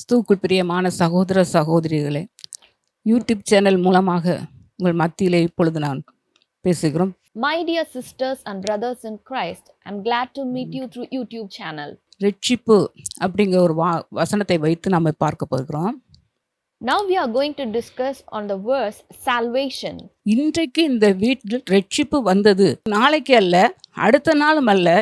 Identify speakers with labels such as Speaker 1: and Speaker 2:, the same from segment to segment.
Speaker 1: கிறிஸ்துவுக்குள் பிரியமான சகோதர சகோதரிகளே, யூடியூப் சேனல் மூலமாக உங்கள் மத்தியிலே இப்பொழுது நான் பேசுகிறோம்.
Speaker 2: My dear sisters and brothers in Christ, I'm glad to meet you through YouTube channel.
Speaker 1: ரட்சிப்பு அப்படிங்கிற ஒரு வசனத்தை வைத்து நாம் பார்க்க போகிறோம்.
Speaker 2: Now we are going to discuss on the verse salvation.
Speaker 1: இன்றைக்கு இந்த வீட்டில் ரட்சிப்பு வந்தது, நாளைக்கு அல்ல, அடுத்த நாளும் அல்ல,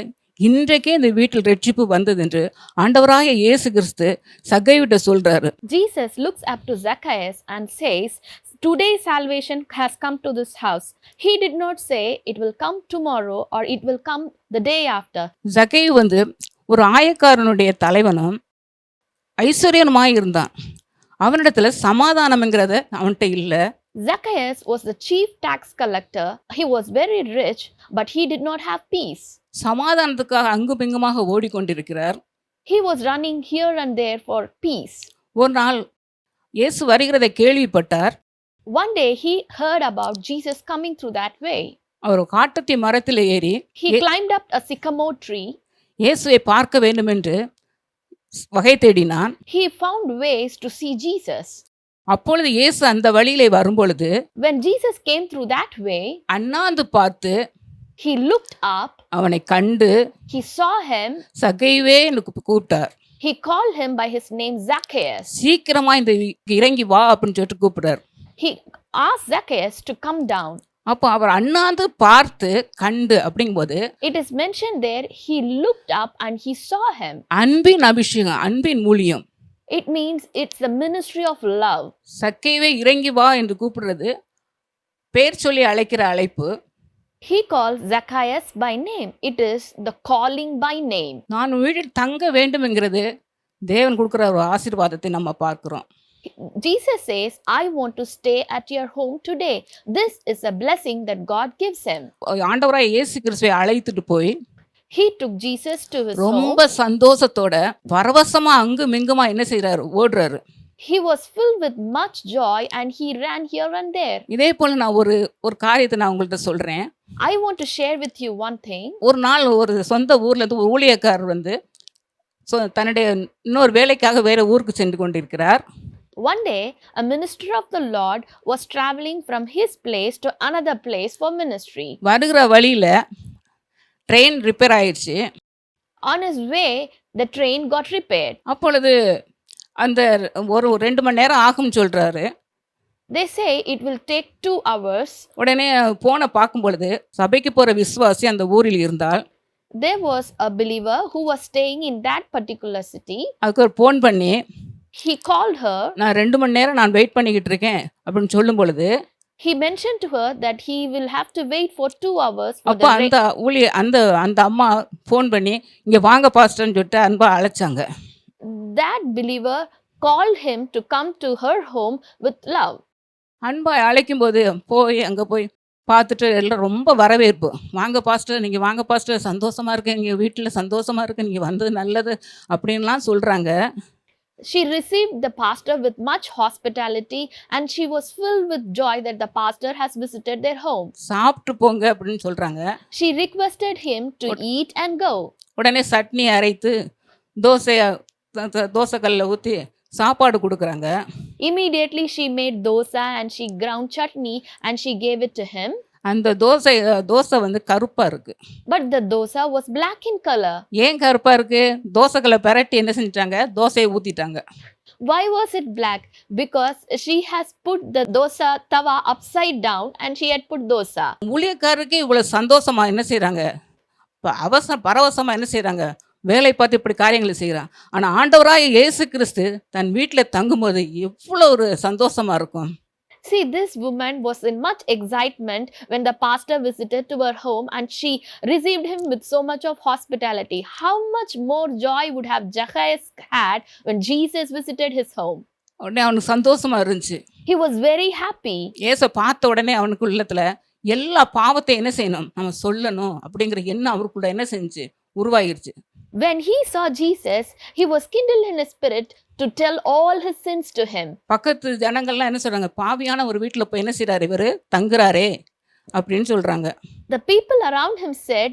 Speaker 1: இன்றைக்கே இந்த வீட்டில் ரட்சிப்பு வந்தது என்று ஆண்டவராகிய இயேசு கிறிஸ்து சக்கைவிட்ட சொல்றாரு.
Speaker 2: Jesus looks up to Zacchaeus and says, today salvation has come to this house. He did not say it will come tomorrow or it will come the day after.
Speaker 1: சக்கேயு வந்து ஒரு ஆயக்காரனுடைய தலைவனும் ஐஸ்வர்யனுமாய் இருந்தான். அவனிடத்துல சமாதானம்ங்கிறத அவன்கிட்ட இல்லை.
Speaker 2: Zacchaeus was the chief tax collector. He was very rich, but he did not have peace.
Speaker 1: சமாதானத்துக்காக அங்கும் இங்குமாக ஓடிக்கொண்டிருக்கிறார்.
Speaker 2: He was running here and there for peace.
Speaker 1: ஒரு நாள் இயேசு வருகிறதை கேள்விப்பட்டார்.
Speaker 2: One day he heard about Jesus coming through that way.
Speaker 1: அவர் காட்டத்தி மரத்தில் ஏறி
Speaker 2: He climbed up a sycamore tree.
Speaker 1: இயேசுவை பார்க்க வேண்டும் என்று வகை தேடினான்.
Speaker 2: He found ways to see Jesus.
Speaker 1: அப்பொழுது இயேசு அந்த வழியிலே வரும்பொழுது
Speaker 2: When Jesus came through that way,
Speaker 1: அண்ணாந்து பார்த்து
Speaker 2: he looked up.
Speaker 1: அவனை கண்டு
Speaker 2: He saw him.
Speaker 1: சக்கைவே கூப்பிட்டார்.
Speaker 2: He called him by his name Zacchaeus.
Speaker 1: சீக்கிரமா இந்த இறங்கி வா அப்படின்னு சொல்லிட்டு கூப்பிடுறார்.
Speaker 2: He asked Zacchaeus to come down.
Speaker 1: அப்போ அவர் அண்ணாந்து பார்த்து கண்டு அப்படிங்கும்போது
Speaker 2: It is mentioned there, he looked up and he saw him.
Speaker 1: அன்பின் அபிஷேகம், அன்பின் மூலியம்.
Speaker 2: It means it's the ministry of love.
Speaker 1: சக்கைவே இறங்கி வா என்று கூப்பிடுறது பேர் சொல்லி அழைக்கிற அழைப்பு.
Speaker 2: He called Zacchaeus by name. It is the calling by name.
Speaker 1: நான் வீட்டில் தங்க வேண்டும்ங்கிறது தேவன் கொடுக்கிற ஒரு ஆசீர்வாதத்தை நம்ம பார்க்கிறோம்.
Speaker 2: Jesus says, I want to stay at your home today. This is a blessing that God gives him.
Speaker 1: ஆண்டவராய் இயேசு கிறிஸ்துவை அழைத்துட்டு போய்
Speaker 2: He took Jesus to his home.
Speaker 1: ரொம்ப சந்தோஷத்தோட பரவசமா அங்கும் இங்குமா என்ன செய்றாரு, ஓடுறாரு.
Speaker 2: He was filled with much joy and he ran here and there.
Speaker 1: இதே போல நான் ஒரு காரியத்தை நான் உங்கள்கிட்ட சொல்றேன்.
Speaker 2: I want to share with you one thing.
Speaker 1: ஒரு நாள் ஒரு சொந்த ஊர்ல இருந்து ஒரு ஊழியக்காரர் வந்து தன்னுடைய இன்னொரு வேலைக்காக வேற ஊருக்கு சென்று கொண்டிருக்கிறார்.
Speaker 2: One day, a minister of the Lord was traveling from his place to another place for ministry.
Speaker 1: வருகிற வழியில ட்ரெயின் ரிப்பேர் ஆயிடுச்சு.
Speaker 2: On his way, the train got repaired.
Speaker 1: அப்பொழுது அந்த ஒரு 2 மணி நேரம் ஆகும்னு சொல்றாரு.
Speaker 2: They say it will take 2 hours.
Speaker 1: உடனே போன பார்க்கும் பொழுது சபைக்கு போற விசுவாசி அந்த ஊரில் இருந்தால்
Speaker 2: There was a believer who was staying in that particular city.
Speaker 1: அதுக்கு ஒரு ஃபோன் பண்ணி
Speaker 2: He called her.
Speaker 1: நான் 2 மணி நேரம் நான் வெயிட் பண்ணிக்கிட்டு இருக்கேன் அப்படின்னு சொல்லும் பொழுது
Speaker 2: He mentioned to her that he will have to wait for 2 hours for
Speaker 1: அப்போ அந்த அம்மா ஃபோன் பண்ணி இங்க வாங்க பாஸ்டர்னு சொல்லிட்டு அன்பா அழைச்சாங்க.
Speaker 2: That believer called him to come to her home with love.
Speaker 1: அன்பா அழைக்கும் போது அங்க போய் பார்த்துட்டு எல்லாம் ரொம்ப வரவேற்பு. வாங்க பாஸ்டர், நீங்க வாங்க பாஸ்டர், சந்தோஷமா இருக்கு, நீங்க வீட்டுல சந்தோஷமா இருக்கு, நீங்க வந்தது நல்லது அப்படின்லாம் சொல்றாங்க.
Speaker 2: She received the pastor with much hospitality and she was filled with joy that the pastor has visited their home.
Speaker 1: சாப்பிட்டு போங்க அப்படின்னு சொல்றாங்க.
Speaker 2: She requested him to eat and go.
Speaker 1: உடனே சட்னி அரைத்து தோசைக்கல்ல ஊற்றி சாப்பாடு கொடுக்குறாங்க.
Speaker 2: Immediately she made dosa and she ground chutney and she gave it to him.
Speaker 1: அந்த தோசை வந்து கருப்பா இருக்கு.
Speaker 2: But the dosa was black in color.
Speaker 1: ஏன் கருப்பா இருக்கு? தோசைக்கல்ல பெரட்டி என்ன செஞ்சிட்டாங்க, தோசையை ஊத்திட்டாங்க.
Speaker 2: Why was it black? Because she has put the dosa tawa upside down and she had put dosa.
Speaker 1: ஊழியக்காரருக்கு இவ்வளவு சந்தோஷமா என்ன செய்றாங்க, பரவசமா என்ன செய்றாங்க, வேலை பார்த்து இப்படி காரியங்களை செய்கிறான். ஆனா ஆண்டவராய் இயேசு கிறிஸ்து தன் வீட்டில் தங்கும்போது எவ்வளவு ஒரு சந்தோஷமா இருக்கும்.
Speaker 2: See, this woman was in much excitement when the pastor visited to her home and she received him with so much of hospitality. How much more joy would have Zacchaeus had when Jesus visited his home?
Speaker 1: உடனே அவனுக்கு சந்தோஷமா இருந்துச்சு.
Speaker 2: He was very happy.
Speaker 1: இயேசு பார்த்த உடனே அவனுக்கு உள்ளத்துல எல்லா பாவத்தை என்ன செய்யணும், நம்ம சொல்லணும் அப்படிங்கிற எண்ணம் அவருக்குள்ள என்ன செஞ்சு உருவாகிருச்சு.
Speaker 2: When he saw Jesus, he was kindled in his spirit to tell all his sins to him.
Speaker 1: பக்கத்து ஜனங்கள்லாம் என்ன சொல்றாங்க, பாவியான ஒரு வீட்டுல போய் என்ன செய்றாரு இவரு, தங்குறாரே அப்படின்னு சொல்றாங்க.
Speaker 2: The people around him said,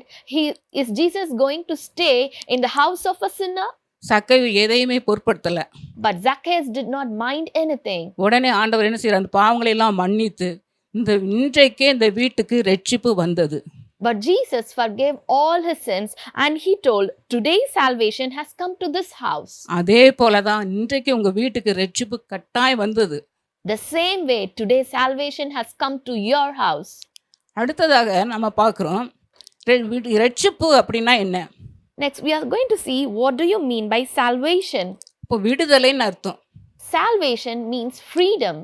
Speaker 2: is Jesus going to stay in the house of a sinner?
Speaker 1: சக்கையு எதையுமே பொருட்படுத்தல.
Speaker 2: But Zacchaeus did not mind anything.
Speaker 1: உடனே ஆண்டவர் என்ன செய்றார், அந்த பாவங்களை எல்லாம் மன்னித்து இன்றைக்கே இந்த வீட்டுக்கு ரட்சிப்பு வந்தது.
Speaker 2: But Jesus forgave all his sins and he told, today salvation has come to this house.
Speaker 1: அதே போல தான் இன்றைக்கு உங்க வீட்டுக்கு ரட்சிப்பு கட்டாயம் வந்தது.
Speaker 2: The same way today salvation has come to your house.
Speaker 1: அடுத்ததாக நம்ம பார்க்கிறோம், ரட்சிப்பு அப்படின்னா என்ன?
Speaker 2: Next we are going to see what do you mean by salvation.
Speaker 1: இப்போ விடுதலைன்னு அர்த்தம்.
Speaker 2: Salvation means freedom.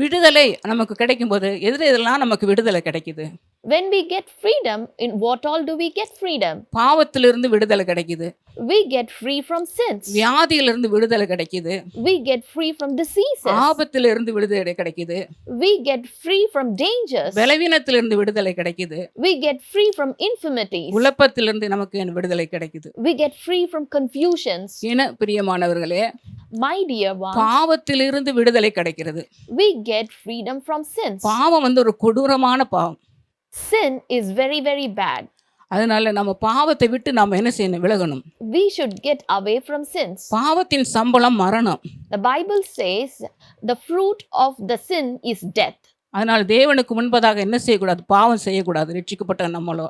Speaker 1: விடுதலை நமக்கு கிடைக்கும்போது எதெல்லாம் நமக்கு விடுதலை கிடைக்குது?
Speaker 2: When we get freedom, in what all do we get freedom?
Speaker 1: பாவத்திலிருந்து விடுதலை கிடைக்குது.
Speaker 2: We get free from sins.
Speaker 1: வியாதியிலிருந்து விடுதலை கிடைக்குது.
Speaker 2: We get free from diseases.
Speaker 1: ஆபத்திலிருந்து விடுதலை கிடைக்குது.
Speaker 2: We get free from dangers.
Speaker 1: பலவீனத்திலிருந்து விடுதலை கிடைக்குது.
Speaker 2: We get free from infirmities.
Speaker 1: குழப்பத்திலிருந்து நமக்கு விடுதலை கிடைக்குது.
Speaker 2: We get free from confusions.
Speaker 1: என பிரியமானவர்களே,
Speaker 2: My dear ones,
Speaker 1: பாவத்திலிருந்து விடுதலை கிடைக்கிறது.
Speaker 2: we get freedom from sins.
Speaker 1: பாவம் ஒரு கொடூரமான பாவம்.
Speaker 2: Sin is very, very bad.
Speaker 1: அதனால நம்ம பாவத்தை விட்டு நாம என்ன செய்யணும்? விலகணும்.
Speaker 2: We should get away from sins.
Speaker 1: பாவத்தின் சம்பளம் மரணம்.
Speaker 2: The Bible says the fruit of the sin is death.
Speaker 1: அதனால தேவனுக்கு முன்பதாக என்ன செய்யக்கூடாது? பாவம் செய்யக்கூடாது. ரட்சிக்கப்பட்ட நம்மளோ.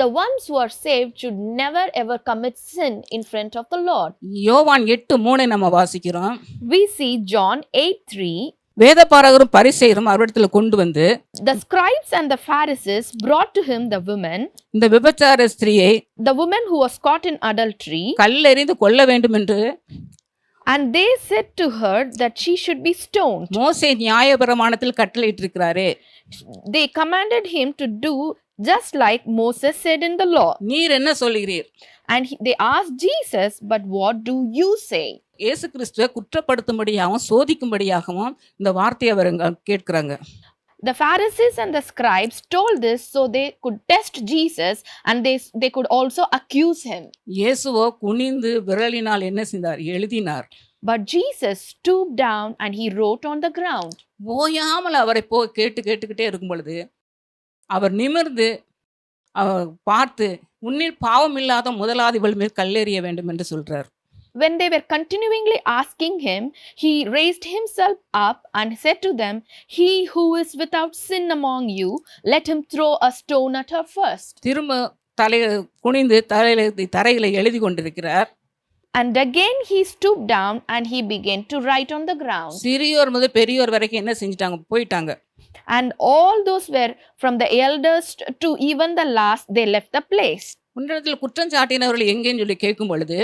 Speaker 2: The ones who are saved should never ever commit sin in front of the Lord.
Speaker 1: யோவான் 8:3 நம்ம வாசிக்கிறோம்.
Speaker 2: We see John 8:3.
Speaker 1: வேதபாரகரும் பரிசேயரும் அவரிடத்துல கொண்டு வந்து,
Speaker 2: The scribes and the Pharisees brought to him the woman,
Speaker 1: இந்த விபச்சார ஸ்திரியை,
Speaker 2: the woman who was caught in adultery,
Speaker 1: கல்லெறிந்து கொல்ல வேண்டும் என்று,
Speaker 2: and they said to her that she should be stoned.
Speaker 1: மோசே நியாயப்பிரமாணத்தில் கட்டளையிட்டிருக்கிறாரே,
Speaker 2: They commanded him to do just like Moses said in the law.
Speaker 1: நீர் என்ன சொல்கிறீர்?
Speaker 2: And they asked Jesus, but what do you say?
Speaker 1: இயேசு கிறிஸ்துவை குற்றப்படுத்தும்படியாகவும் சோதிக்கும்படியாகவும் இந்த வார்த்தையை அவருங்க கேட்கிறாங்க.
Speaker 2: The Pharisees and the scribes told this so they could test Jesus and they could also accuse him.
Speaker 1: இயேசுவோ குனிந்து விரலினால் என்ன செய்தார்? எழுதினார்.
Speaker 2: But Jesus stooped down and he wrote on the ground.
Speaker 1: ஓயாமல் அவரை கேட்டுக்கிட்டே இருக்கும் பொழுது அவர் நிமிர்ந்து அவர் பார்த்து, உன்னில் பாவம் இல்லாத முதலாவது இவள் மேல் கல்லெறிய வேண்டும் என்று சொல்றார்.
Speaker 2: When they were continually asking him, he raised himself up and said to them, he who is without sin among you, let him throw a stone at her first.
Speaker 1: திரும்ப குனிந்து தரையில எழுதி கொண்டிருக்கிறார்.
Speaker 2: And again he stooped down and he began to write on the ground.
Speaker 1: சிறியோர் முதல் பெரியோர் வரைக்கும் என்ன செஞ்சிட்டாங்க? போயிட்டாங்க.
Speaker 2: And all those were from the eldest to even the last, they left the place.
Speaker 1: உன்னிடத்தில் குற்றம் சாட்டினவர்கள் எங்கேன்னு சொல்லி கேட்கும் பொழுது,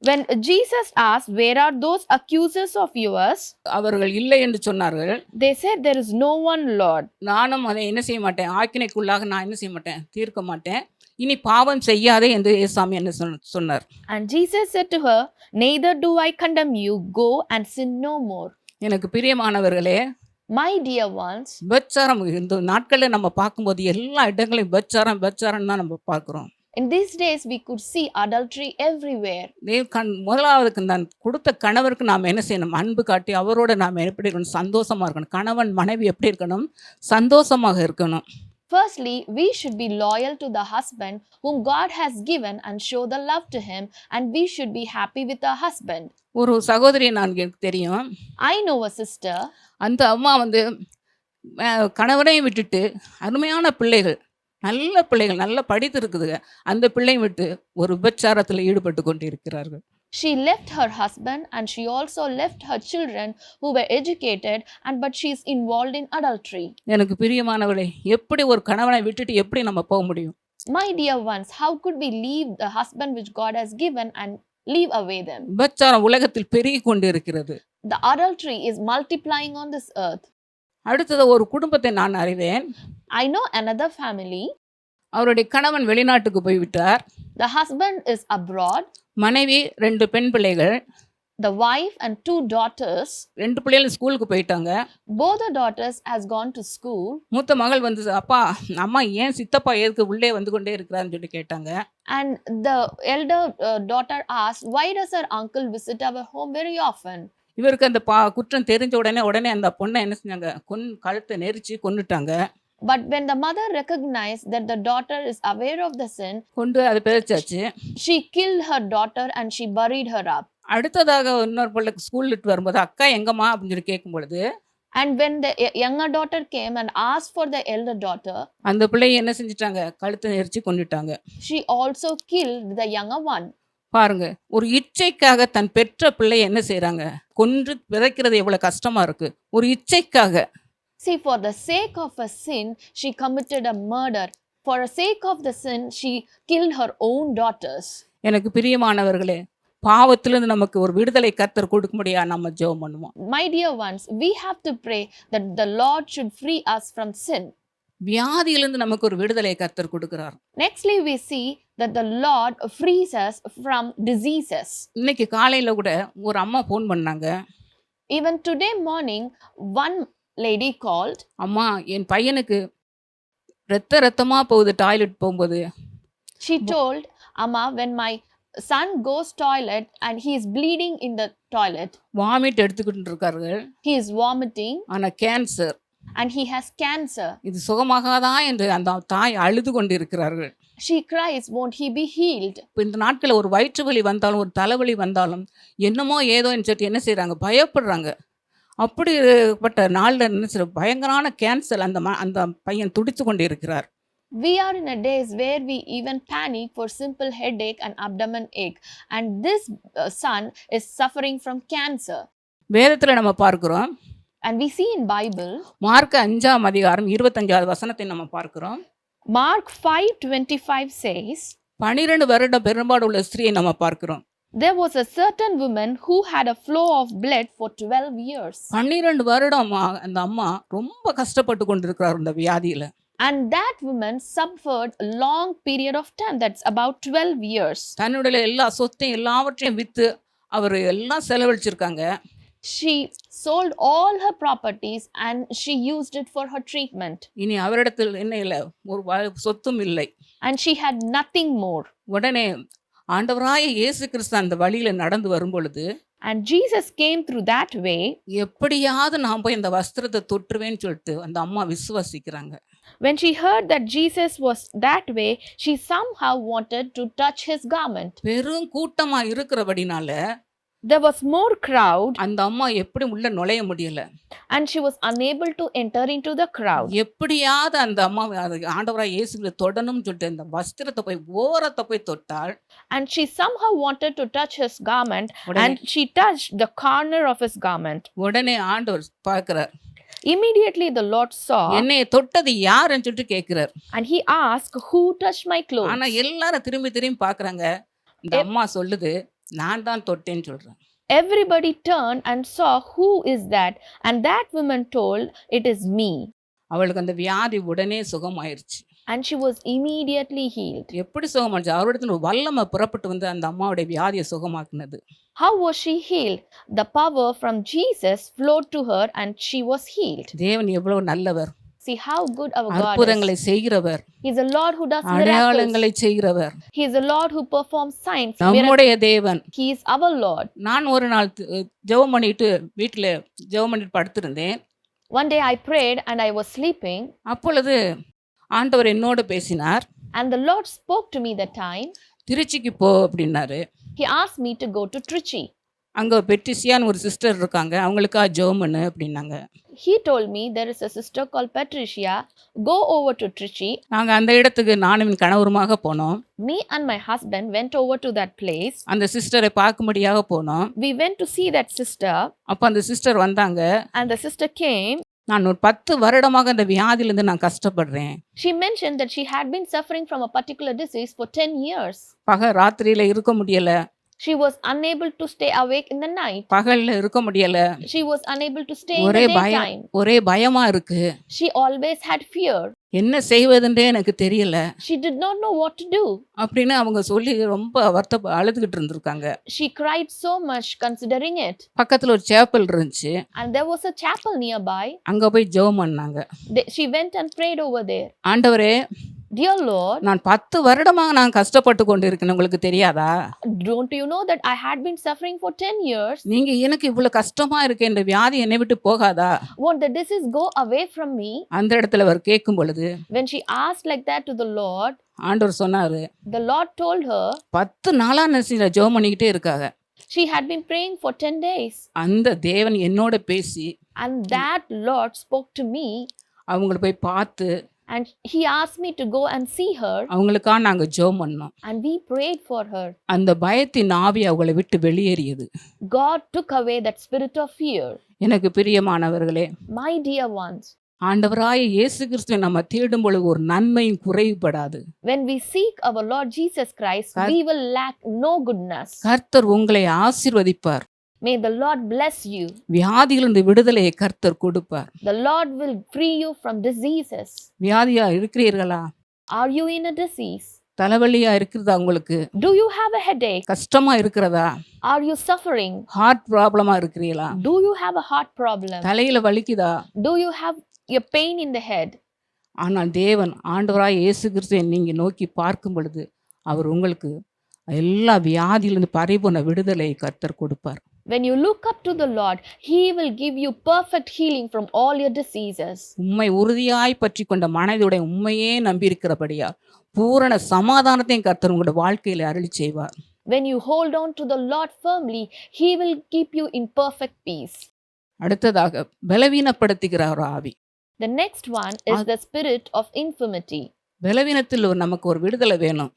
Speaker 2: when Jesus asked, where are those accusers of yours?
Speaker 1: அவர்கள் இல்லை என்று சொன்னார்கள்.
Speaker 2: They said, there is no one, Lord.
Speaker 1: நானும் அதை என்ன செய்ய மாட்டேன், ஆக்கினைக்குள்ளாக நான் என்ன செய்ய மாட்டேன், தீர்க்க மாட்டேன், இனி பாவம் செய்யாதே என்று இயேசுசாமி என்ன சொன்னார்.
Speaker 2: And Jesus said to her, neither do I condemn you, go and sin no more.
Speaker 1: எனக்கு பிரியமானவர்களே,
Speaker 2: my dear ones,
Speaker 1: விபச்சாரம் இந்த நாட்களில் நம்ம பார்க்கும்போது எல்லா இடங்களையும் விபச்சாரம் தான் நம்ம பார்க்கிறோம்.
Speaker 2: in these days we could see adultery everywhere.
Speaker 1: முதலாவதுக்கு நான் கொடுத்த கணவருக்கு நாம் என்ன செய்யணும்? அன்பு காட்டி அவரோட நாம் எப்படி இருக்கணும்? சந்தோஷமா இருக்கணும். கணவன் மனைவி எப்படி இருக்கணும்? சந்தோஷமாக இருக்கணும்.
Speaker 2: Firstly, we should be loyal to the husband whom God has given and show the love to him, and we should be happy with our husband.
Speaker 1: ஒரு சகோதரி எனக்கு தெரியும்.
Speaker 2: I know a sister.
Speaker 1: அந்த அம்மா கணவனையும் விட்டுட்டு அருமையான பிள்ளைகள், நல்ல பிள்ளைகள், நல்லா படித்து இருக்குதுங்க, அந்த பிள்ளையும் விட்டு ஒரு விபச்சாரத்தில் ஈடுபட்டு கொண்டு இருக்கிறார்கள்.
Speaker 2: She left her husband and she also left her children who were educated, but she is involved in adultery.
Speaker 1: எனக்கு பிரியமானவர்களே, எப்படி ஒரு கணவனை விட்டுட்டு எப்படி நம்ம போக முடியும்?
Speaker 2: My dear ones, how could we leave the husband which God has given and leave away them?
Speaker 1: விபச்சாரம் உலகத்தில் பெருகி கொண்டு இருக்கிறது.
Speaker 2: The adultery is multiplying on this earth.
Speaker 1: அடுத்தது ஒரு குடும்பத்தை நான் அறிவேன்.
Speaker 2: I know another family.
Speaker 1: அவருடைய கணவன் வெளிநாட்டுக்கு போய்விட்டார்.
Speaker 2: The husband is abroad.
Speaker 1: மனைவி 2 பெண் பிள்ளைகள்.
Speaker 2: The wife and 2 daughters.
Speaker 1: 2 பிள்ளைகள் ஸ்கூலுக்கு போயிட்டாங்க.
Speaker 2: Both the daughters has gone to school.
Speaker 1: மூத்த மகள் அப்பா அம்மா ஏன் சித்தப்பா எதுக்கு உள்ளே வந்து கொண்டே இருக்கிறான்னு சொல்லி கேட்டாங்க.
Speaker 2: And the elder daughter asked, why does our uncle visit our home very often?
Speaker 1: இவருக்கு அந்த குற்றம் தெரிஞ்ச உடனே அந்த பொண்ணை என்ன செஞ்சாங்க? கழுத்தை நெரிச்சு கொன்னுட்டாங்க.
Speaker 2: But when the mother recognized that the daughter is aware of the sin,
Speaker 1: கொண்டு அதை பிழைச்சாச்சு.
Speaker 2: she killed her daughter and she buried her up.
Speaker 1: அடுத்ததாக இன்னொரு பிள்ளை ஸ்கூல் விட்டு வரும்போது, அக்கா எங்கம்மா அப்படின்னு சொல்லி கேட்கும் பொழுது,
Speaker 2: And when the younger daughter came and asked for the elder daughter,
Speaker 1: அந்த பிள்ளையை என்ன செஞ்சிட்டாங்க, கழுத்தை நெரிச்சு கொன்னுட்டாங்க.
Speaker 2: she also killed the younger one.
Speaker 1: பாருங்க, ஒரு இச்சைக்காக தன் பெற்ற பிள்ளையை என்ன செய்றாங்க, கொன்று விதைக்கிறது எவ்வளவு கஷ்டமா இருக்கு. ஒரு இச்சைக்காக.
Speaker 2: See, for the sake of a sin, she committed a murder. For the sake of the sin, she killed her own daughters.
Speaker 1: எனக்கு பிரியமானவர்களே, பாவத்திலிருந்து நமக்கு ஒரு விடுதலை கர்த்தர் கொடுக்க முடியா நம்ம ஜெபம் பண்ணுவோம்.
Speaker 2: My dear ones, we have to pray that the Lord should free us from sin.
Speaker 1: வியாதியிலிருந்து நமக்கு ஒரு விடுதலை கர்த்தர் கொடுக்கிறார்.
Speaker 2: Nextly, we see that the Lord frees us from diseases.
Speaker 1: இன்னைக்கு காலையில கூட ஒரு அம்மா ஃபோன் பண்ணாங்க.
Speaker 2: Even today morning, one lady called.
Speaker 1: அம்மா, என் பையனுக்கு ரத்தமா போகுது டாய்லெட் போகும்போது.
Speaker 2: She told, Amma, when my son goes toilet and he is bleeding in the toilet.
Speaker 1: Vomit எடுத்துக்கிட்டு இருக்காரு.
Speaker 2: He is vomiting.
Speaker 1: ஆனா cancer.
Speaker 2: And he has cancer.
Speaker 1: இது சுகமாகாதா என்று அந்த தாய் அழுது கொண்டு இருக்கிறார்கள்.
Speaker 2: She cries, won't he be healed?
Speaker 1: இந்த நாட்களில் ஒரு வயிற்று வலி வந்தாலும் ஒரு தலைவலி வந்தாலும் என்னமோ ஏதோன்னு சொல்லிட்டு என்ன செய்றாங்க, பயப்படுறாங்க. அப்படிப்பட்ட நாளில் என்ன செய்ற, பயங்கரமான கேன்சர் அந்த பையன் துடித்து கொண்டு இருக்கிறார்.
Speaker 2: We are in a days where we even panic for simple headache and abdomen ache, and this son is suffering from cancer.
Speaker 1: வேதத்தில் நம்ம பார்க்கிறோம்.
Speaker 2: And we see in Bible,
Speaker 1: mark 5ஆம் அதிகாரம் 25வது வசனத்தை நம்ம பார்க்கிறோம்.
Speaker 2: Mark 5:25 says,
Speaker 1: 12 வருட பெரும்பாடு உள்ள ஸ்திரியை நம்ம பார்க்கிறோம்.
Speaker 2: there was a certain woman who had a flow of blood for 12 years.
Speaker 1: 12 வருடம் அந்த அம்மா ரொம்ப கஷ்டப்பட்டு கொண்டிருக்கிறார் இந்த வியாதியில.
Speaker 2: And that woman suffered a long period of time, that's about 12 years.
Speaker 1: தன்னுடைய எல்லா சொத்தையும் எல்லாவற்றையும் வித்து அவர் எல்லாம் செலவழிச்சிருக்காங்க.
Speaker 2: She sold all her properties and she used it for her treatment.
Speaker 1: இனி அவரிடத்தில் என்ன இல்லை, ஒரு சொத்தும் இல்லை.
Speaker 2: And she had nothing more.
Speaker 1: உடனே ஆண்டவராய இயேசு கிறிஸ்து அந்த வழியில நடந்து வரும் பொழுது,
Speaker 2: And Jesus came through that way.
Speaker 1: எப்படியாவது நான் போய் இந்த வஸ்திரத்தை தொற்றுவேன்னு சொல்லிட்டு அந்த அம்மா விசுவாசிக்கிறாங்க.
Speaker 2: When she heard that Jesus was that way, she somehow wanted to touch his garment.
Speaker 1: பெரும் கூட்டமா இருக்கிறபடினால
Speaker 2: There was more crowd.
Speaker 1: அந்த அம்மா எப்படி உள்ள நுழைய முடியல.
Speaker 2: And she was unable to enter into the crowd.
Speaker 1: எப்படியாவது அந்த அம்மா ஆண்டவராய் இயேசுவை தொடணும்னு சொல்லிட்டு இந்த வஸ்திரத்தை போய் ஓரத்தை போய் தொட்டாள்.
Speaker 2: And she somehow wanted to touch his garment, and she touched the corner of his garment.
Speaker 1: உடனே ஆண்டவர் பார்க்கிறார்.
Speaker 2: Immediately the Lord saw.
Speaker 1: என்னை தொட்டது யாருன்னு சொல்லிட்டு கேட்கிறார்.
Speaker 2: And he asked, who touched my clothes?
Speaker 1: ஆனா எல்லாரும் திரும்பி பார்க்கறாங்க. இந்த அம்மா சொல்லுது, நான் தான் தொட்டேன்னு சொல்றேன்.
Speaker 2: Everybody turned and saw, who is that? And that woman told, it is me.
Speaker 1: அவளுக்கு அந்த வியாதி உடனே சுகமாயிருச்சு.
Speaker 2: And she was immediately healed.
Speaker 1: எப்படி சுகமாச்சு? அவரிடத்துல ஒரு வல்லமை புறப்பட்டு வந்து அந்த அம்மாவுடைய வியாதியை சுகமாக்குனது.
Speaker 2: How was she healed? The power from Jesus flowed to her and she was healed.
Speaker 1: தேவன் எவ்வளவு நல்லவர்.
Speaker 2: See how good our God is.
Speaker 1: அற்புதங்களை செய்கிறவர்.
Speaker 2: He is a Lord who does
Speaker 1: அடையாளங்களை
Speaker 2: miracles.
Speaker 1: செய்கிறவர்.
Speaker 2: He is a Lord who performs signs.
Speaker 1: நம்முடைய தேவன்.
Speaker 2: He is our Lord.
Speaker 1: நான் ஒரு நாள் ஜெபம் பண்ணிட்டு வீட்டில் ஜெபம் பண்ணிட்டு படுத்திருந்தேன்.
Speaker 2: One day I prayed and I was sleeping.
Speaker 1: அப்பொழுது ஆண்டவர் என்னோடு பேசினார்.
Speaker 2: And the Lord spoke to me that time.
Speaker 1: திருச்சிக்கு போ அப்படின்னாரு.
Speaker 2: He asked me to go to Trichy.
Speaker 1: அங்கே பெட்ரிசியான்னு ஒரு சிஸ்டர் இருக்காங்க, அவங்களுக்கா ஜெபம் பண்ணு அப்படின்னாங்க.
Speaker 2: He told me there is a sister called Patricia. Go over to Trichy.
Speaker 1: நாங்கள் அந்த இடத்துக்கு நானும் என் கணவருமாக போனோம்.
Speaker 2: Me and my husband went over to that place.
Speaker 1: அந்த சிஸ்டரை பார்க்கும்படியாக போனோம்.
Speaker 2: We went to see that sister.
Speaker 1: அப்போ அந்த சிஸ்டர் வந்தாங்க.
Speaker 2: And the sister came.
Speaker 1: நான் ஒரு 10 வருடமாக அந்த வியாதியிலிருந்து நான் கஷ்டப்படுறேன்.
Speaker 2: She mentioned that she had been suffering from a particular disease for 10 years.
Speaker 1: ராத்திரியில இருக்க முடியல.
Speaker 2: She was unable to stay awake in the night.
Speaker 1: பகல்ல இருக்க முடியல.
Speaker 2: She was unable to stay in the daytime.
Speaker 1: ஒரே பயமா இருக்கு.
Speaker 2: She always had fear.
Speaker 1: என்ன செய்வதுன்றே எனக்கு தெரியல.
Speaker 2: She did not know what to do.
Speaker 1: அப்படின்னு அவங்க சொல்லி ரொம்ப அழுதுகிட்டு இருந்திருக்காங்க.
Speaker 2: She cried so much considering it.
Speaker 1: பக்கத்துல ஒரு சேப்பல் இருந்துச்சு.
Speaker 2: And there was a chapel nearby.
Speaker 1: அங்க போய் ஜெபம் பண்ணாங்க.
Speaker 2: She went and prayed over there.
Speaker 1: ஆண்டவரே,
Speaker 2: Dear Lord,
Speaker 1: நான் 10 வருடமா நான் கஷ்டப்பட்டு கொண்டிருக்கேன், உங்களுக்கு தெரியாதா?
Speaker 2: don't you know that I had been suffering for 10 years?
Speaker 1: நீங்க எனக்கு இவ்வளவு கஷ்டமா இருக்கு, இந்த வியாதி என்னை விட்டு போகாதா?
Speaker 2: Won't the disease go away from me?
Speaker 1: அந்த இடத்துல அவர் கேட்கும் பொழுது
Speaker 2: When she asked like that to the Lord,
Speaker 1: ஆண்டவர் சொன்னாரு,
Speaker 2: the Lord told her
Speaker 1: 10 நாளா நெசில ஜெபம் பண்ணிக்கிட்டே இருக்காங்க.
Speaker 2: she had been praying for 10 days.
Speaker 1: அந்த தேவன் என்னோட பேசி
Speaker 2: And that Lord spoke to me
Speaker 1: அவங்கள போய் பார்த்து
Speaker 2: and he asked me to go and see her
Speaker 1: அவங்களுக்காக நாங்க ஜெபம் பண்ணோம்.
Speaker 2: and we prayed for her.
Speaker 1: அந்த பயத்தின் ஆவி அவங்களை விட்டு வெளியேறியது.
Speaker 2: God took away that spirit of fear.
Speaker 1: எனக்கு பிரியமானவர்களே,
Speaker 2: My dear ones,
Speaker 1: ஆண்டவராய இயேசு கிறிஸ்துவை நம்ம தேடும் பொழுது ஒரு நன்மையும் குறைவுபடாது.
Speaker 2: when we seek our Lord Jesus Christ, we will lack no goodness.
Speaker 1: கர்த்தர் உங்களை ஆசீர்வதிப்பார்.
Speaker 2: May the Lord bless you.
Speaker 1: வியாதியிலிருந்து விடுதலையை கர்த்தர் கொடுப்பார்.
Speaker 2: The Lord will free you from diseases.
Speaker 1: வியாதியா இருக்கிறீர்களா?
Speaker 2: Are you in a disease?
Speaker 1: தலைவலியா இருக்கிறதா உங்களுக்கு?
Speaker 2: Do you have a headache?
Speaker 1: கஷ்டமா இருக்கிறதா?
Speaker 2: Are you suffering?
Speaker 1: ஹார்ட் ப்ராப்ளமா இருக்கிறீங்களா?
Speaker 2: Do you have a heart problem?
Speaker 1: தலையில வலிக்குதா?
Speaker 2: Do you have a pain in the head?
Speaker 1: ஆனால் தேவன் ஆண்டவராய் இயேசு கிறிஸ்துவை நீங்க நோக்கி பார்க்கும் பொழுது அவர் உங்களுக்கு எல்லா வியாதியிலிருந்து பரிபூர்ண விடுதலையை கர்த்தர் கொடுப்பார்.
Speaker 2: When you look up to the Lord, He will give you perfect healing from all your diseases.
Speaker 1: உம்மை உறுதியாய் பற்றி கொண்ட மனதுடைய உண்மையே நம்பியிருக்கிறபடியா பூரண சமாதானத்தையும் கர்த்தர் உங்களுடைய வாழ்க்கையில அருளி செய்வார்.
Speaker 2: When you hold on to the Lord firmly, He will keep you in perfect peace.
Speaker 1: அடுத்ததாக பலவீனப்படுத்துகிற ஒரு ஆவி.
Speaker 2: The next one is the spirit of infirmity.
Speaker 1: பலவீனத்தில் நமக்கு ஒரு விடுதலை வேணும்.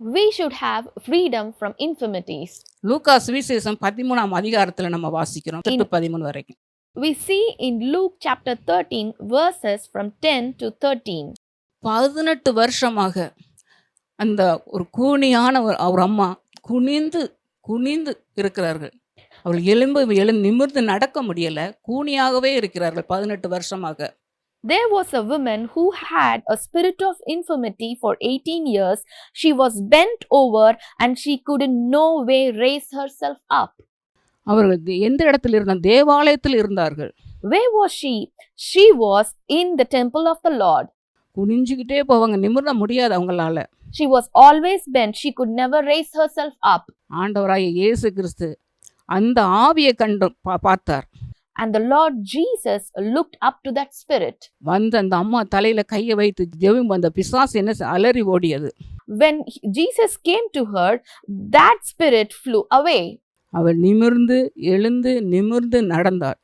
Speaker 2: We should have freedom from infirmities.
Speaker 1: லூக்கா சுவிசேஷம் 13ஆம் அதிகாரத்துல நம்ம வாசிக்கிறோம் 13 வரைக்கும்.
Speaker 2: We see in Luke chapter 13 verses from 10 to 13.
Speaker 1: 18 வருஷமாக அந்த ஒரு கூனியான ஒரு அம்மா குனிந்து இருக்கிறார்கள். அவள் எழுந்து நிமிர்ந்து நடக்க முடியல, கூனியாகவே இருக்கிறார்கள் 18 வருஷமாக.
Speaker 2: There was a woman who had a spirit of infirmity for 18 years. She was bent over and she could in no way raise herself up.
Speaker 1: அவர்கள் எந்த இடத்தில் இருந்தார்? தேவாலயத்தில் இருந்தார்கள்.
Speaker 2: Where was she? She was in the temple of the Lord.
Speaker 1: குனிஞ்சுக்கிட்டே போவாங்க, நிமிர்ந்த முடியாது அவங்களால.
Speaker 2: She was always bent. She could never raise herself up.
Speaker 1: ஆண்டவராகிய இயேசு கிறிஸ்து அந்த ஆவியை கண்டு பார்த்தார்.
Speaker 2: And the Lord Jesus looked up to that spirit.
Speaker 1: வந்து அந்த அம்மா தலையில கையை வைத்து ஜெபம் அந்த பிசாசு என்ன அலறி ஓடியது.
Speaker 2: When Jesus came to her, that spirit flew away.
Speaker 1: அவள் நிமிர்ந்து நடந்தாள்.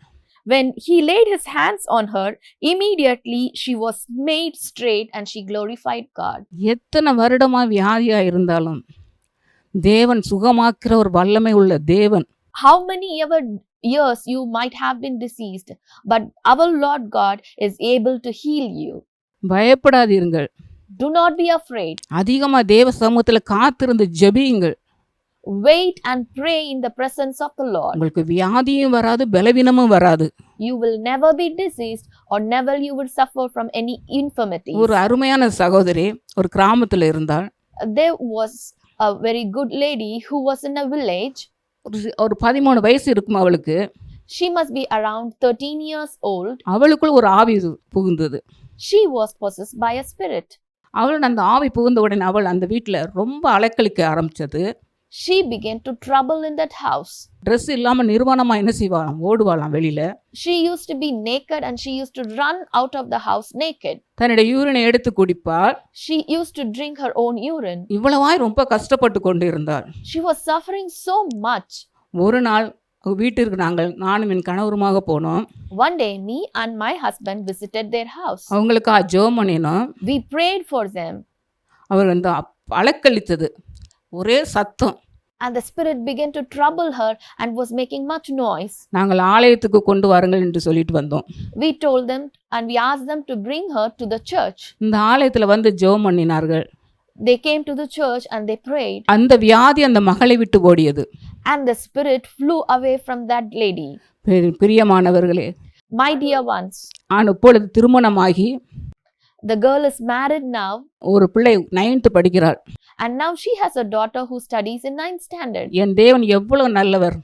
Speaker 2: When he laid his hands on her, immediately she was made straight and she glorified God.
Speaker 1: எத்தனை வருடமா வியாதியா இருந்தாலும் தேவன் சுகமாக்குற ஒரு வல்லமை உள்ள தேவன்.
Speaker 2: How many ever years you might have been diseased, but our Lord God is able to heal you.
Speaker 1: பயப்படாதீர்கள்.
Speaker 2: Do not be afraid.
Speaker 1: அதிகமா தேவ சமூகத்துல காத்திருந்து ஜெபியுங்கள்.
Speaker 2: Wait and pray in the presence of the Lord.
Speaker 1: உங்களுக்கு வியாதியும் வராது, பலவீனமும் வராது.
Speaker 2: You will never be diseased or never you will suffer from any infirmity.
Speaker 1: ஒரு அருமையான சகோதரி ஒரு கிராமத்துல இருந்தாள்.
Speaker 2: There was a very good lady who was in a village.
Speaker 1: ஒரு 13 வயசு இருக்கும் அவளுக்கு.
Speaker 2: She must be around 13 years old.
Speaker 1: அவளுக்குள் ஒரு ஆவி புகுந்தது.
Speaker 2: She was possessed by a spirit.
Speaker 1: அவள் அந்த ஆவி புகுந்த உடனே அவள் அந்த வீட்டுல ரொம்ப அலைக்கழிக்க ஆரம்பிச்சது.
Speaker 2: She began to trouble in that house.
Speaker 1: Dress இல்லாம நிர்வாணமா என்ன செய்வாளாம், ஓடுவாளாம் வெளியில.
Speaker 2: She used to be naked and she used to run out of the house naked.
Speaker 1: தன்னுடைய யூரினை எடுத்து குடிப்பாள்.
Speaker 2: She used to drink her own urine.
Speaker 1: இவ்வளவாய் ரொம்ப கஷ்டப்பட்டு கொண்டு இருந்தாள்.
Speaker 2: She was suffering so much.
Speaker 1: ஒரு நாள் வீட்டிற்கு நானும் என் கணவருமாக போனோம்.
Speaker 2: One day me and my husband visited their house.
Speaker 1: அவங்களுக்கு ஜெபம் பண்ணினோம்.
Speaker 2: We prayed for them.
Speaker 1: அவர் அந்த அலக்கழித்தது ஒரே சத்தம்.
Speaker 2: And the spirit began to trouble her and was making much noise.
Speaker 1: நாங்கள் ஆலயத்துக்கு கொண்டு வாருங்கள் என்று சொல்லிட்டு வந்தோம்.
Speaker 2: We told them and we asked them to bring her to the church.
Speaker 1: இந்த ஆலயத்துல வந்து ஜெபம் பண்ணினார்கள்.
Speaker 2: They came to the church and they prayed.
Speaker 1: அந்த வியாதி அந்த மகளை விட்டு ஓடியது.
Speaker 2: And the spirit flew away from that lady.
Speaker 1: பிரியமானவர்களே,
Speaker 2: My dear ones,
Speaker 1: இப்பொழுது திருமணமாகி
Speaker 2: the girl is married now.
Speaker 1: ஒரு பிள்ளை 9th படிக்கிறாள்.
Speaker 2: And now she has a daughter who studies in 9th standard.
Speaker 1: என் தேவன் எவ்வளவு நல்லவர்.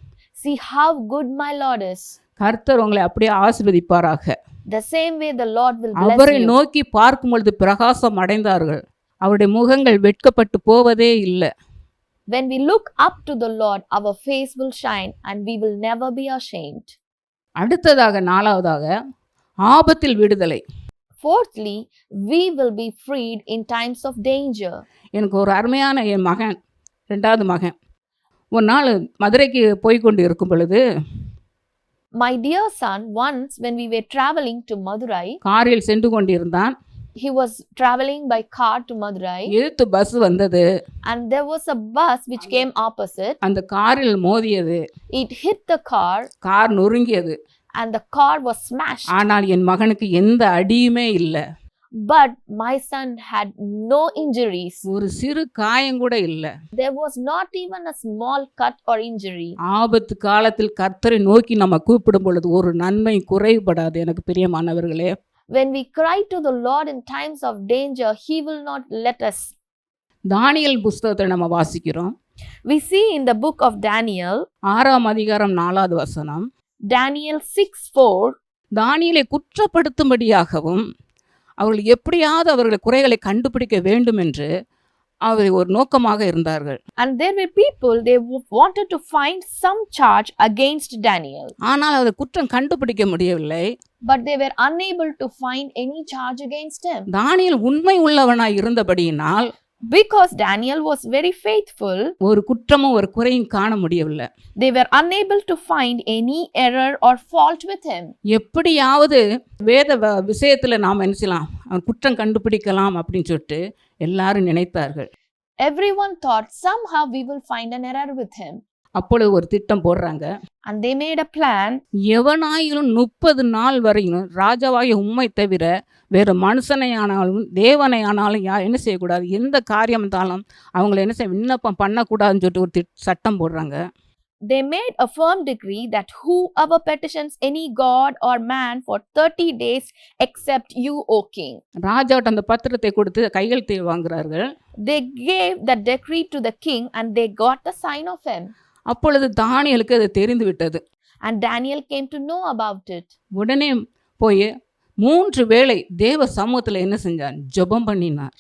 Speaker 2: See how good my Lord is.
Speaker 1: கர்த்தர் உங்களை அப்படியே ஆசீர்வதிப்பாராக.
Speaker 2: The same way the Lord will bless
Speaker 1: அவரை
Speaker 2: you.
Speaker 1: நோக்கி பார்க்கும் பொழுது பிரகாசம் அடைந்தார்கள். அவருடைய முகங்கள் வெட்கப்பட்டு போவதே இல்லை.
Speaker 2: When we look up to the Lord, our face will shine and we will never be ashamed.
Speaker 1: அடுத்ததாக 4வதாக ஆபத்தில் விடுதலை.
Speaker 2: Fourthly, we will be freed in times of danger.
Speaker 1: எனக்கு ஒரு அருமையான என் மகன், 2வது மகன், ஒரு நாள் மதுரைக்கு போய்கொண்டு இருக்கும் பொழுது,
Speaker 2: My dear son, once when we were traveling to Madurai,
Speaker 1: காரில் சென்று கொண்டிருந்தான்.
Speaker 2: he was traveling by car to Madurai,
Speaker 1: எதிர்த்து பஸ் வந்தது.
Speaker 2: and there was a bus which came opposite.
Speaker 1: அந்த காரில் மோதியது.
Speaker 2: It hit the car
Speaker 1: car நொறுங்கியது.
Speaker 2: and the car was smashed.
Speaker 1: ஆனால் என் மகனுக்கு எந்த அடியுமே இல்லை.
Speaker 2: But my son had no injuries.
Speaker 1: ஒரு சிறு காயம் கூட இல்லை.
Speaker 2: There was not even a small cut or injury.
Speaker 1: ஆபத்து காலத்தில் கர்த்தரை நோக்கி நம்ம கூப்பிடும் பொழுது ஒரு நன்மை குறைபடாது. எனக்கு பிரியமானவர்களே,
Speaker 2: When we cry to the Lord in times of danger, He will not let us.
Speaker 1: தானியேல் புஸ்தகத்தை நம்ம வாசிக்கிறோம்.
Speaker 2: We see in the book of Daniel,
Speaker 1: 6ஆம் அதிகாரம் 4வது வசனம்,
Speaker 2: Daniel 6:4,
Speaker 1: தானியேலை குற்றப்படுத்தும்படியாகவும் அவர்கள் எப்படியாவது அவர்கள் குறைகளை கண்டுபிடிக்க வேண்டும் என்று அவர் ஒரு நோக்கமாக இருந்தார்கள்.
Speaker 2: and there were people, they wanted to find some charge against Daniel,
Speaker 1: ஆனால் அவர் குற்றம் கண்டுபிடிக்க முடியவில்லை.
Speaker 2: but they were unable to find any charge against him.
Speaker 1: தானியேல் உண்மை உள்ளவனாய் இருந்தபடியினால்
Speaker 2: Because Daniel was very faithful,
Speaker 1: ஒரு குற்றமும் ஒரு குறையும் காண முடியவில்லை.
Speaker 2: they were unable to find any error or fault with him.
Speaker 1: எப்படியாவது வேத விஷயத்துல நாம் என்ன செய்யலாம், அவன் குற்றம் கண்டுபிடிக்கலாம் அப்படின்னு சொல்லிட்டு எல்லாரும் நினைத்தார்கள்.
Speaker 2: Everyone thought somehow we will find an error with him.
Speaker 1: அப்பொழுது ஒரு திட்டம் போடுறாங்க.
Speaker 2: And they made a plan.
Speaker 1: எவனாயிலும் 30 நாள் வரையும் ராஜாவாகிய உம்மை தவிர வேறு மனுஷனை ஆனாலும் தேவனை ஆனாலும் என்ன செய்யக்கூடாது, எந்த காரியம் இருந்தாலும் அவங்கள என்ன செய்ய விண்ணப்பம் பண்ணக்கூடாதுன்னு சொல்லிட்டு ஒரு சட்டம் போடுறாங்க.
Speaker 2: They made a firm decree that whoever petitions any god or man for 30 days except you, O king.
Speaker 1: ராஜாட்ட அந்த பத்திரத்தை கொடுத்து கையெழுத்து வாங்குறார்கள்.
Speaker 2: They gave the decree to the king and they got the sign of him.
Speaker 1: அப்பொழுது தானியேலுக்கு அது தெரிந்து விட்டது.
Speaker 2: And Daniel came to know about it.
Speaker 1: உடனே போய் 3 வேளை தேவ சமூகத்தில் என்ன செஞ்சார், ஜெபம் பண்ணினார்.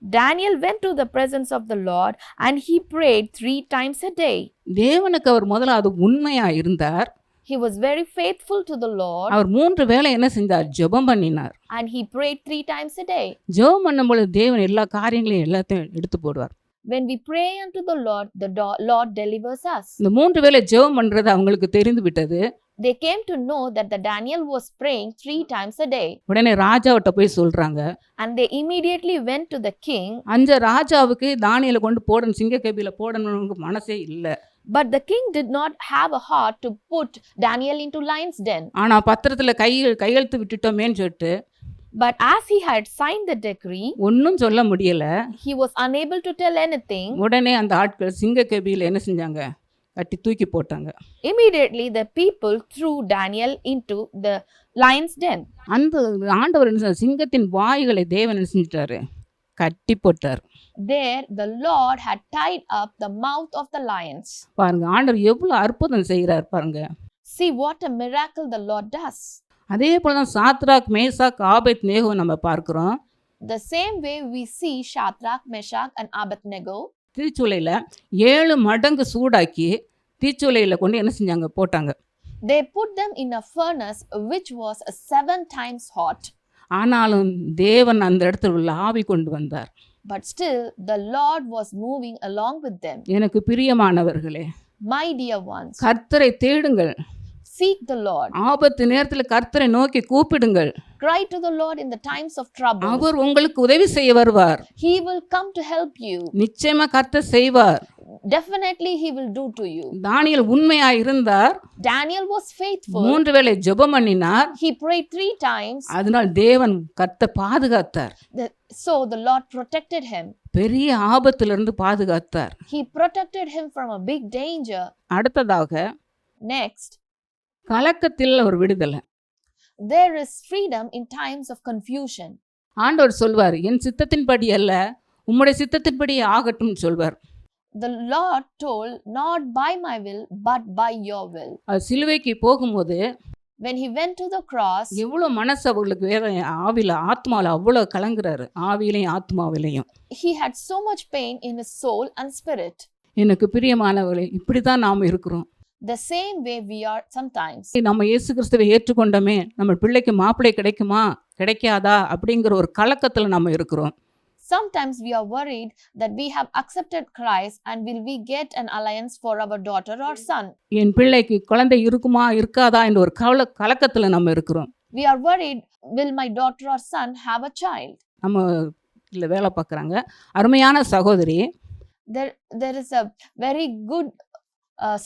Speaker 2: Daniel went to the presence of the Lord and he prayed 3 times a day.
Speaker 1: தேவனுக்கு அவர் முதலாவது உண்மையா இருந்தார்.
Speaker 2: He was very faithful to the Lord.
Speaker 1: அவர் 3 வேளை என்ன செஞ்சார், ஜெபம் பண்ணினார்.
Speaker 2: And he prayed 3 times a day.
Speaker 1: ஜெபம் பண்ணும்போது தேவன் எல்லா காரியங்களையும் எல்லாத்தையும் எடுத்து போடுவார்.
Speaker 2: When we pray unto the Lord, the Lord delivers us.
Speaker 1: இந்த 3 வேளை ஜெபம் பண்றது அவங்களுக்கு தெரிந்து விட்டது.
Speaker 2: They came to know that the Daniel was praying 3 times a day.
Speaker 1: உடனே ராஜாவிட்ட போய் சொல்றாங்க.
Speaker 2: And they immediately went to the king.
Speaker 1: அந்த ராஜாவுக்கு தானியேலை கொண்டு போடணும், சிங்கக்கேபில போடணும்னு மனசே இல்லை.
Speaker 2: But the king did not have a heart to put Daniel into lion's den.
Speaker 1: ஆனா பத்திரத்துல கையெழுத்து விட்டுட்டோமேன்னு சொல்லிட்டு,
Speaker 2: But as he had signed the decree,
Speaker 1: ஒன்னும் சொல்ல முடியல.
Speaker 2: he was unable to tell anything.
Speaker 1: உடனே அந்த ஆட்கள் சிங்கக்கேபில என்ன செஞ்சாங்க, கட்டி தூக்கி போட்டாங்க.
Speaker 2: Immediately the people threw Daniel into the lion's den.
Speaker 1: அந்த ஆண்டவர் என்ன செய்தார், சிங்கத்தின் வாய்களை தேவன் என்ன செஞ்சிட்டாரு, கட்டி போட்டார்.
Speaker 2: There the Lord had tied up the mouth of the lions.
Speaker 1: பாருங்க, ஆண்டவர் எவ்வளவு அற்புதம் செய்கிறார் பாருங்க.
Speaker 2: See what a miracle the Lord does.
Speaker 1: அதே போலதான் சாத்ராக், மேசாக், ஆபேத்நேகோ நம்ம பார்க்கிறோம்.
Speaker 2: The same way we see Shadrach, Meshach and Abednego.
Speaker 1: தீச்சூளையில 7 மடங்கு சூடாக்கி தீச்சூளையில கொண்டு என்ன செஞ்சாங்க, போட்டாங்க.
Speaker 2: They put them in a furnace which was 7 times hot.
Speaker 1: ஆனாலும் தேவன் அந்த இடத்துல உள்ள ஆவி கொண்டு வந்தார்.
Speaker 2: But still the Lord was moving along with them.
Speaker 1: எனக்கு பிரியமானவர்களே,
Speaker 2: My dear ones,
Speaker 1: கர்த்தரை தேடுங்கள்.
Speaker 2: seek the Lord.
Speaker 1: ஆபத்து நேரத்துல கர்த்தரை நோக்கி கூப்பிடுங்கள்.
Speaker 2: Cry to the Lord in the times of trouble.
Speaker 1: அவர் உங்களுக்கு உதவி செய்ய வருவார்.
Speaker 2: He will come to help you.
Speaker 1: நிச்சயமா கர்த்தர் செய்வார்.
Speaker 2: Definitely he will do to you.
Speaker 1: தானியேல் உண்மையா இருந்தார்.
Speaker 2: Daniel was faithful.
Speaker 1: 3 வேளை ஜெபம் பண்ணினார்.
Speaker 2: He prayed 3 times.
Speaker 1: அதனால் தேவன் கர்த்தர் பாதுகாத்தார்.
Speaker 2: So the Lord protected him.
Speaker 1: பெரிய ஆபத்திலிருந்து பாதுகாத்தார்.
Speaker 2: He protected him from a big danger.
Speaker 1: அடுத்ததாக
Speaker 2: Next,
Speaker 1: கலக்கத்தில் ஒரு விடுதலை.
Speaker 2: there is freedom in times of confusion.
Speaker 1: ஆண்டவர் சொல்வார், என் சித்தத்தின்படி அல்ல உம்முடைய சித்தத்தின்படி ஆகட்டும் சொல்வார்.
Speaker 2: The Lord told, not by my will but by your will.
Speaker 1: சிலுவைக்கு போகும்போது
Speaker 2: when he went to the cross,
Speaker 1: எவ்வளோ மனசு அவங்களுக்கு வேற ஆவில ஆத்மாவில் அவ்வளோ கலங்குறாரு, ஆவியிலையும் ஆத்மாவிலையும்.
Speaker 2: he had so much pain in his soul and spirit.
Speaker 1: எனக்கு பிரியமானவர்களே, இப்படி தான் நாம் இருக்கிறோம்.
Speaker 2: The same way we are sometimes.
Speaker 1: நம்ம இயேசு கிறிஸ்துவை ஏற்றுக்கொண்டோமே, நம்ம பிள்ளைக்கு மாப்பிள்ளை கிடைக்குமா கிடைக்காதா அப்படிங்கிற ஒரு கலக்கத்தில் நம்ம இருக்கிறோம்.
Speaker 2: Sometimes we are worried that we have accepted Christ and will we get an alliance for our daughter or son.
Speaker 1: என் பிள்ளைக்கு குழந்தை இருக்குமா இருக்காதா என்ற ஒரு கலக்கத்தில் நம்ம இருக்கிறோம்.
Speaker 2: We are worried, will my daughter or son have a child?
Speaker 1: நம்ம இல்லை வேலை பார்க்குறாங்க அருமையான சகோதரி.
Speaker 2: There is a very good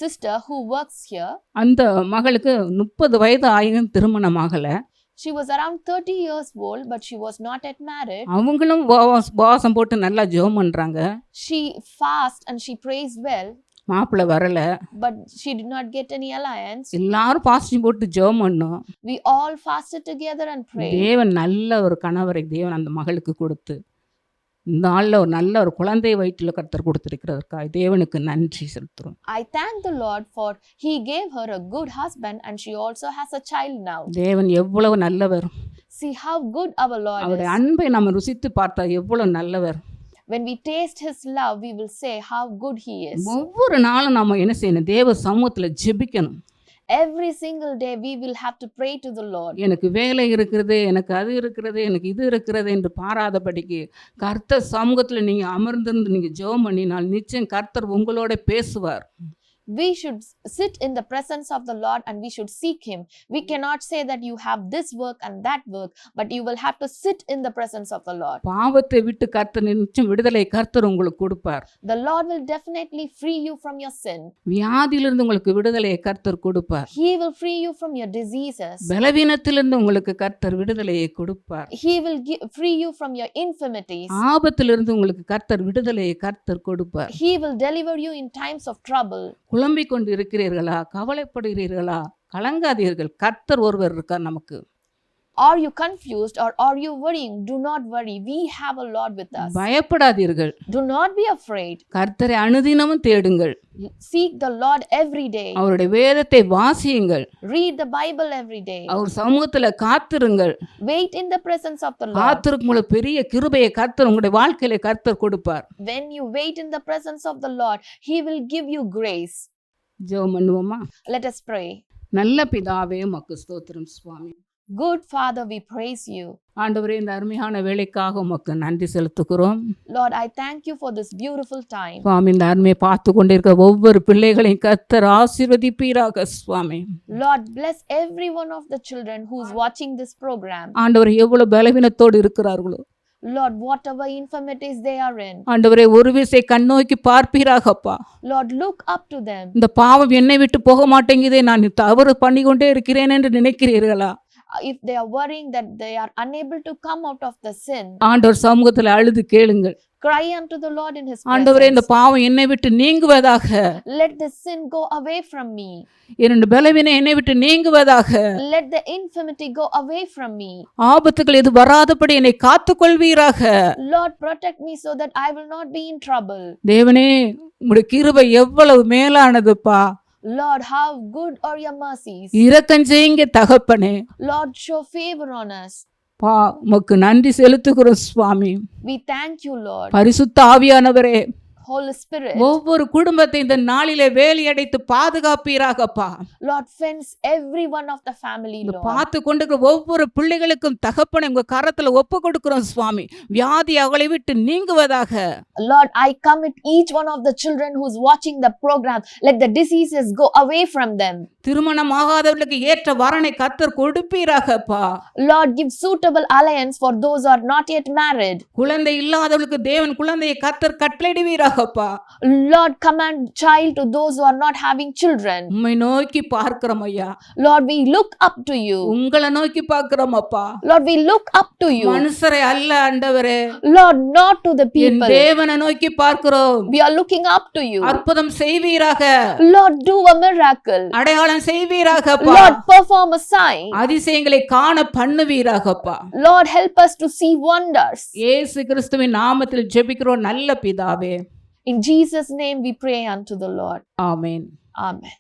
Speaker 2: sister who works here.
Speaker 1: அந்த மகளுக்கு 30 வயது ஆகியும் திருமணம் ஆகலை.
Speaker 2: She was around 30 years old, but she was not yet married.
Speaker 1: அவங்களும் உபவாசம் போட்டு நல்லா ஜெபம் பண்றாங்க.
Speaker 2: She fast and she prays well.
Speaker 1: மாப்பிள்ளை வரல.
Speaker 2: But she did not get any alliance.
Speaker 1: எல்லாரும் ஃபாஸ்டிங் போட்டு ஜெபம் பண்ணோம்.
Speaker 2: We all fasted together and prayed.
Speaker 1: தேவன் நல்ல ஒரு கணவரை தேவன் அந்த மகளுக்கு கொடுத்து இந்த நாளில் ஒரு நல்ல ஒரு குழந்தை வயிற்றில் கர்த்தர் கொடுத்திருக்கிறதற்காக தேவனுக்கு நன்றி செலுத்துறோம்.
Speaker 2: I thank the Lord for he gave her a good husband and she also has a child now.
Speaker 1: தேவன் எவ்வளவு நல்லவர்.
Speaker 2: See how good our Lord is.
Speaker 1: அவருடைய அன்பை நம்ம ருசித்து பார்த்தா எவ்வளவு நல்லவர்.
Speaker 2: When we taste his love, we will say how good he is.
Speaker 1: ஒவ்வொரு நாளும் நம்ம என்ன செய்யணும், தேவ சமூகத்தில் ஜெபிக்கணும்.
Speaker 2: Every single day we will have to pray to the Lord.
Speaker 1: எனக்கு வேலை இருக்கிறது, எனக்கு அது இருக்கிறது, எனக்கு இது இருக்கிறது என்று பாராதபடிக்கு கர்த்தர் சமூகத்தில் நீங்கள் அமர்ந்திருந்து நீங்கள் ஜெபம் பண்ணினால் நிச்சயம் கர்த்தர் உங்களோட பேசுவார்.
Speaker 2: We should sit in the presence of the Lord and we should seek him. We cannot say that you have this work and that work, but you will have to sit in the presence of the Lord.
Speaker 1: பாவத்தை விட்டு கர்த்தர் நிச்சயம் விடுதலை கர்த்தர் உங்களுக்கு கொடுப்பார்.
Speaker 2: The Lord will definitely free you from your sin.
Speaker 1: வியாதியிலிருந்து உங்களுக்கு விடுதலையை கர்த்தர் கொடுப்பார்.
Speaker 2: He will free you from your diseases.
Speaker 1: பலவீனத்திலிருந்து உங்களுக்கு கர்த்தர் விடுதலையை கொடுப்பார்.
Speaker 2: He will free you from your infirmities.
Speaker 1: ஆபத்திலிருந்து உங்களுக்கு கர்த்தர் விடுதலையை கர்த்தர் கொடுப்பார்.
Speaker 2: He will deliver you in times of trouble.
Speaker 1: குழம்பிக் கொண்டு இருக்கிறீர்களா, கவலைப்படுகிறீர்களா, கலங்காதீர்கள், கர்த்தர் ஒருவர் இருக்கார் நமக்கு.
Speaker 2: Are you confused or are you worrying? Do not worry, we have a Lord with us.
Speaker 1: பயப்படாதீர்கள்.
Speaker 2: Do not be afraid.
Speaker 1: கர்த்தரை அனுதினமும் தேடுங்கள்.
Speaker 2: Seek the Lord every day.
Speaker 1: அவருடைய வேதத்தை வாசியுங்கள்.
Speaker 2: Read the Bible every day.
Speaker 1: அவர் சமூகத்துல காத்திருங்கள்.
Speaker 2: Wait in the presence of the Lord.
Speaker 1: காத்திருக்கும் பெரிய கிருபையை கர்த்தர் உங்களுடைய வாழ்க்கையில கர்த்தர் கொடுப்பார்.
Speaker 2: When you wait in the presence of the Lord, he will give you grace.
Speaker 1: ஜெபம் பண்ணுவோமா?
Speaker 2: Let us pray.
Speaker 1: நல்ல பிதாவே உமக்கு ஸ்தோத்திரம் சுவாமி.
Speaker 2: Good Father, we praise you.
Speaker 1: ஆண்டவரே, இந்த அருமையான வேளைக்காக உமக்கு நன்றி செலுத்துகிறோம்.
Speaker 2: Lord, I thank you for this beautiful time.
Speaker 1: சுவாமி, இந்த அருமையை பார்த்து கொண்டிருக்கிற ஒவ்வொரு பிள்ளைகளையும் கர்த்தர் ஆசீர்வதிப்பீராக சுவாமி.
Speaker 2: Lord, bless every one of the children who is watching this program.
Speaker 1: ஆண்டவரே, எவ்வளவு பலவீனத்தோடு இருக்கிறார்களோ,
Speaker 2: Lord, whatever infirmities they are in.
Speaker 1: ஆண்டவரே, ஒரு விசை கண்ணோக்கி பார்ப்பீராகப்பா.
Speaker 2: Lord, look up to them.
Speaker 1: இந்த பாவம் என்னை விட்டு போக மாட்டேங்குதே, நான் தவறு பண்ணி கொண்டே இருக்கிறேன் என்று நினைக்கிறீர்களா?
Speaker 2: If they are worrying that they are unable to come out of the sin,
Speaker 1: ஆண்டவர் சமூகத்தில் அழுது கேளுங்கள்.
Speaker 2: cry unto the Lord in his
Speaker 1: ஆண்டவரே, இந்த
Speaker 2: presence.
Speaker 1: பாவம் என்னை விட்டு நீங்குவதாக.
Speaker 2: Let the sin go away from me.
Speaker 1: இரண்டு பலவீனம் என்னை விட்டு நீங்குவதாக.
Speaker 2: Let the infirmity go away from me.
Speaker 1: ஆபத்துகள் எது வராதபடி என்னை காத்துக்கொள்வீராக.
Speaker 2: Lord, protect me so that I will not be in trouble.
Speaker 1: தேவனே, உம்முடைய கிருபை எவ்வளவு மேலானதுப்பா.
Speaker 2: Lord, how good are your mercies.
Speaker 1: இரக்கம் செய்யுங்க தகப்பனே.
Speaker 2: Lord, show favor on us.
Speaker 1: உமக்கு நன்றி செலுத்துகிறோம் சுவாமி.
Speaker 2: We thank you, Lord.
Speaker 1: பரிசுத்த ஆவியானவரே,
Speaker 2: Holy Spirit.
Speaker 1: ஒவ்வொரு குடும்பத்தை இந்த நாளிலே வேலியடைத்து பாதுகாப்பீராகப்பா.
Speaker 2: Lord, fence every one of the family, Lord.
Speaker 1: பார்த்து கொண்டிருக்கிற ஒவ்வொரு பிள்ளைகளுக்கும் தகப்பனை உங்க கரத்துல ஒப்பு கொடுக்கிறோம் சுவாமி. வியாதி அவளை விட்டு நீங்குவதாக.
Speaker 2: Lord, I commit each one of the children who is watching the program. Let the diseases go away from them.
Speaker 1: திருமணம் ஆகாதவர்களுக்கு ஏற்ற வரனை கர்த்தர் கொடுப்பீராகப்பா.
Speaker 2: Lord, give suitable alliance for those who are not yet married.
Speaker 1: குழந்தை இல்லாதவர்களுக்கு தேவன் குழந்தையை கர்த்தர் கட்டளையிடுவீராகப்பா.
Speaker 2: Lord, command child to those who are not having children.
Speaker 1: உம்மை நோக்கி பார்க்கிறோம் ஐயா.
Speaker 2: Lord, we look up to you.
Speaker 1: உங்களை நோக்கி பார்க்கிறோம் அப்பா.
Speaker 2: Lord, we look up to you.
Speaker 1: மனுஷரை அல்ல ஆண்டவரே.
Speaker 2: Lord, not to the
Speaker 1: N
Speaker 2: people.
Speaker 1: தேவனை நோக்கி பார்க்கிறோம்.
Speaker 2: We are looking up to you.
Speaker 1: அற்புதம் செய்வீராக.
Speaker 2: Lord, do a miracle.
Speaker 1: அடையாளம் செய்வீராகப்பா.
Speaker 2: Lord, perform a sign.
Speaker 1: அதிசயங்களை காண பண்ணுவீராகப்பா.
Speaker 2: Lord, help us to see wonders.
Speaker 1: இயேசு கிறிஸ்துவின் நாமத்தில் ஜெபிக்கிறோம் நல்ல பிதாவே.
Speaker 2: In Jesus' name we pray unto the Lord.
Speaker 1: Amen.
Speaker 2: Amen.